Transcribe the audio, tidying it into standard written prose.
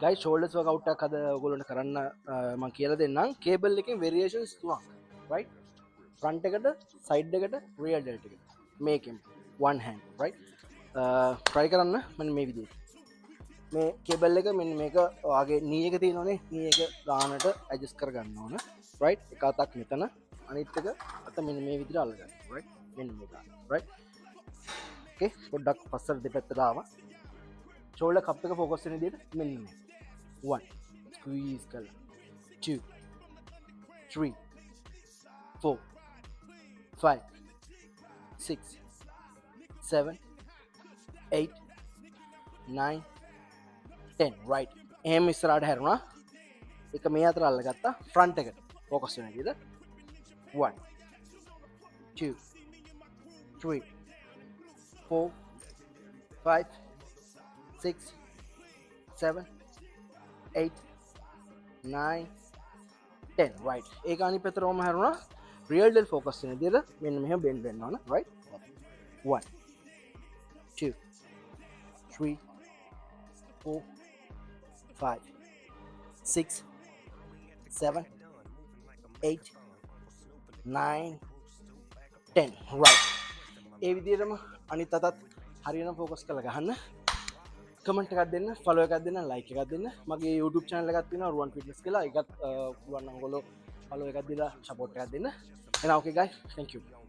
ගයි ෂෝල්ඩස් වකවට්ටක් හද ඔගොලට කරන්න මං කියල දෙන්නම් කේබල් එක වෙරියේෂන් තුවක් රයි් ෆ්‍රන්ට් එකට සයිඩ් එකට රියල් ඩෙල්ට එක මේකෙන් වන් හැ රයි් ට්‍රයි කරන්න මන මේ විදි මේ කෙබල් එක මෙ මේක වගේ නියක තිය නොනේ නියක ගානට ඇජස් කර ගන්න ඕන රයි් එකතක් මෙතන අනිත්තක අත මෙ මේ විදිර අල්ලගන්න රයි් මෙ රයි් පොඩ්ඩක් පස්සර දෙපැත්තදාව චෝල කප්ක ෆෝකස්සන දිට මෙන්න 1 squeeze කල 2 3 4 5 6 7 8 9 10 right එහෙම ඉස්සරහට හැරුණා එක මේ අතර අල්ලගත්තා ෆ්‍රන්ට් එකට ફોකස් වෙන විදිහට 1 2 3 4 5 6 7 8 9 10 right ඒක අනිත් පැතරම හැරුණා රියල් ඩෙල් ફોකස් වෙන විදිහට මෙන්න මෙහෙම බෙන්ඩ් වෙන්න ඕන right 1 2 3 4 5 6 7 8 9 10 right ඒ විදිහටම අනිත් අතත් හරියටම ફોකස් කරලා ගහන්න කමෙන්ට් එකක් දෙන්න ෆලෝ එකක් දෙන්න ලයික් එකක් දෙන්න මගේ YouTube channel එකක් තියෙනවා රුවන් ෆිට්නස් කියලා ඒකත් පුළුවන් නම් ඔයගොල්ලෝ ෆලෝ එකක් දීලා සපෝට් එකක් දෙන්න එහෙනම් okay guys thank you